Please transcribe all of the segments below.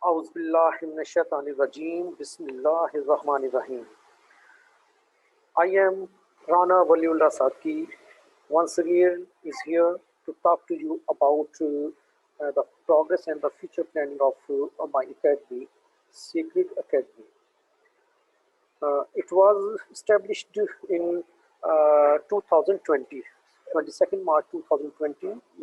اعوذ باللہ من الشیطان الرجیم بسم اللہ الرحمن الرحیم. I am Rana Waliullah Sadki. Once again is here to talk to you about the progress and the future planning of my academy, Sacred Academy. It was established in 2020, 22nd March 2020.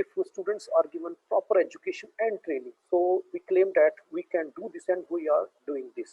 if students are given proper education and training. So we claim that we can do this and we are doing this.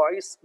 22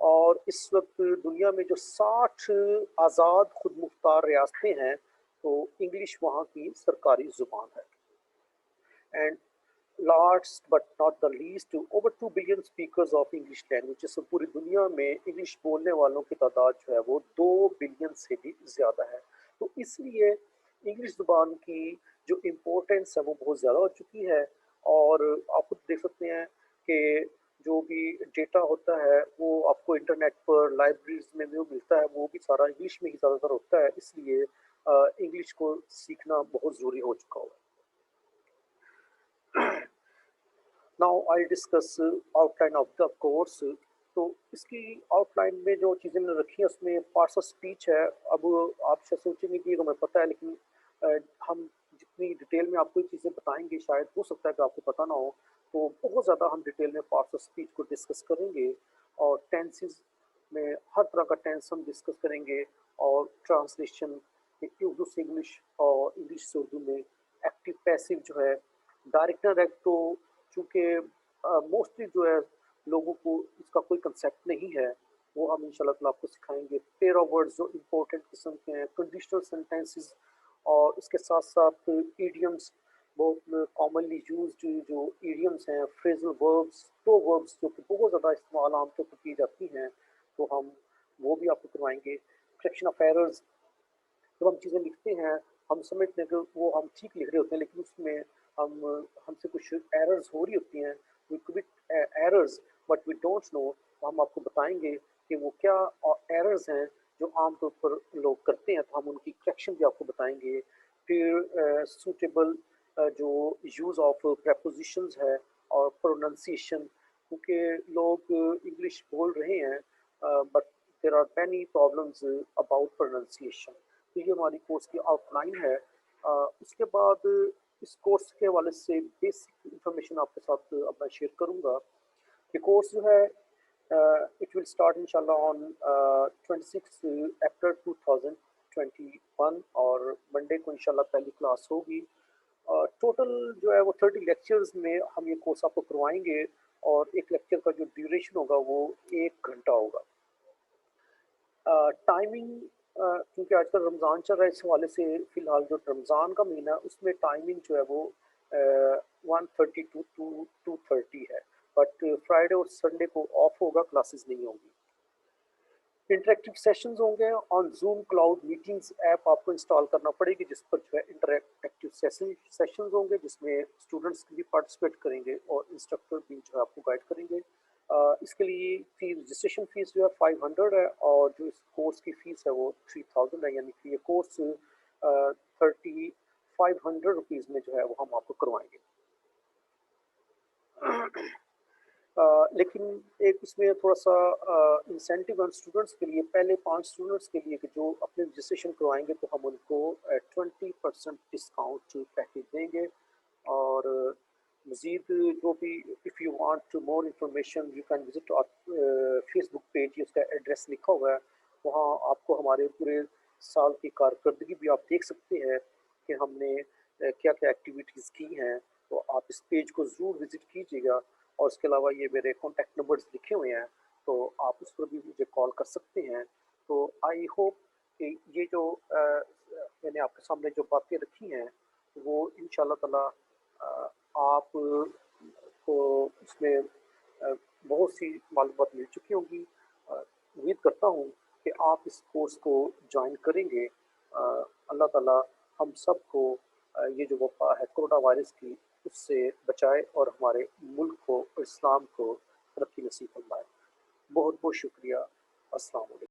اور اس وقت دنیا میں جو 60 آزاد خود مختار ریاستیں ہیں تو English وہاں کی سرکاری زبان ہے. And last but not the least over 2 billion speakers of English language, جس میں پوری دنیا میں انگلش بولنے والوں کی تعداد جو ہے وہ 2 بلین سے بھی زیادہ ہے. تو اس لیے انگلش زبان کی جو امپورٹنس ہے وہ بہت زیادہ ہو چکی ہے. اور آپ خود دیکھ سکتے ہیں کہ جو بھی ڈیٹا ہوتا ہے وہ آپ کو انٹرنیٹ پر لائبریریز میں جو ملتا ہے وہ بھی سارا انگلش میں ہی زیادہ تر ہوتا ہے. اس لیے انگلش کو سیکھنا بہت ضروری ہو چکا ہوا ہے. Now I discuss out line of the course. تو اس کی آؤٹ لائن میں جو چیزیں میں نے رکھی ہیں اس میں پارٹس آف اسپیچ ہے. اب آپ شاید سوچیں گے کہ یہ ہمیں پتہ ہے، لیکن ہم جتنی ڈیٹیل میں آپ کو یہ چیزیں بتائیں گے شاید ہو سکتا ہے کہ آپ کو پتہ نہ ہو. تو بہت زیادہ ہم ڈیٹیل میں پارٹس آف اسپیچ کو ڈسکس کریں گے، اور ٹینسز میں ہر طرح کا ٹینس ہم ڈسکس کریں گے، اور ٹرانسلیشن اردو سے انگلش اور انگلش سے اردو میں. ایکٹیو پیسو جو ہے، ڈائریکٹ ڈائریکٹ، تو چونکہ موسٹلی جو ہے لوگوں کو اس کا کوئی کنسیپٹ نہیں ہے، وہ ہم انشاء اللہ تعالیٰ آپ کو سکھائیں گے. پیر آف ورڈز جو امپورٹنٹ قسم کے ہیں، کنڈیشنل سینٹینسز، اور اس کے ساتھ ساتھ ایڈیمس، بہت کامنلی یوزڈ جو ایڈیمس ہیں، فریزل وربس، تو وربس جو کہ بہت زیادہ استعمال عام طور پر کی جاتی ہیں، تو ہم وہ بھی آپ کو کروائیں گے. کریکشن آف ایررز، جب ہم چیزیں لکھتے ہیں ہم سمجھتے ہیں کہ وہ ہم ٹھیک لکھ رہے ہوتے ہیں، لیکن اس میں ہم سے کچھ ایررز ہو رہی ہوتی ہیں. We commit errors but we don't know. ہم آپ کو بتائیں گے کہ وہ کیا ایررز ہیں جو عام طور پر لوگ کرتے ہیں، تو ہم ان کی کریکشن بھی آپ کو بتائیں گے. پھر سوٹیبل جو یوز آف پریپوزیشنز ہے اور پروننسیشن، کیونکہ لوگ انگلش بول رہے ہیں but there are many problems about pronunciation. تو یہ ہماری کورس کی آؤٹ لائن ہے. اس کے بعد اس کورس کے حوالے سے بیسک انفارمیشن آپ کے ساتھ اب میں شیئر کروں گا. یہ کورس جو ہے اٹ ول اسٹارٹ ان شاء اللہ آن 26 اپریل 2021، اور منڈے کو ان شاء اللہ پہلی کلاس ہوگی. ٹوٹل جو ہے وہ 30 لیکچرز میں ہم یہ کورس آپ کو کروائیں گے، اور ایک لیکچر کا جو ڈیوریشن ہوگا وہ 1 گھنٹہ ہوگا. ٹائمنگ، کیونکہ آج کل رمضان چل رہا ہے، اس حوالے سے فی الحال جو رمضان کا مہینہ اس میں ٹائمنگ جو ہے وہ 1:30 to 2:30 ہے. بٹ فرائیڈے اور سنڈے کو آف ہوگا، کلاسز نہیں ہوں گی. انٹریکٹیو سیشنز ہوں گے آن زوم کلاؤڈ میٹنگز ایپ آپ کو انسٹال کرنا پڑے گی، جس پر جو ہے انٹریکٹیو سیشنز ہوں گے جس میں اسٹوڈنٹس بھی پارٹیسپیٹ کریں گے اور انسٹرکٹر بھی جو ہے آپ کو گائڈ کریں گے. اس کے لیے رجسٹریشن فیس جو ہے 500 ہے، اور جو اس کورس کی فیس ہے وہ 3000 ہے. یعنی کہ یہ کورس 3500 روپیز میں جو ہے وہ ہم آپ کو کروائیں گے. لیکن ایک اس میں تھوڑا سا انسینٹیو ہے اسٹوڈنٹس کے لیے. پہلے 5 اسٹوڈنٹس کے لیے کہ جو اپنے رجسٹریشن کروائیں گے تو ہم ان کو 20% ڈسکاؤنٹ پیکیج دیں گے. اور مزید جو بھی if you want more information you can visit Facebook page, اس کا ایڈریس لکھا ہوا ہے، وہاں آپ کو ہمارے پورے سال کی کارکردگی بھی آپ دیکھ سکتے ہیں کہ ہم نے کیا کیا ایکٹیویٹیز کی ہیں. تو آپ اس پیج کو ضرور وزٹ کیجیے گا. اور اس کے علاوہ یہ میرے کانٹیکٹ نمبرز لکھے ہوئے ہیں، تو آپ اس پر بھی مجھے کال کر سکتے ہیں. تو آئی ہوپ کہ یہ جو میں نے آپ کے سامنے جو باتیں رکھی ہیں وہ ان شاء اللہ تعالیٰ آپ کو اس میں بہت سی معلومات مل چکی ہوں گی. امید کرتا ہوں کہ آپ اس کورس کو جوائن کریں گے. اللہ تعالیٰ ہم سب کو یہ جو وبا ہے کورونا وائرس کی، اس سے بچائے اور ہمارے ملک کو اور اسلام کو ترقی نصیب فرمائے. بہت بہت شکریہ. السلام علیکم.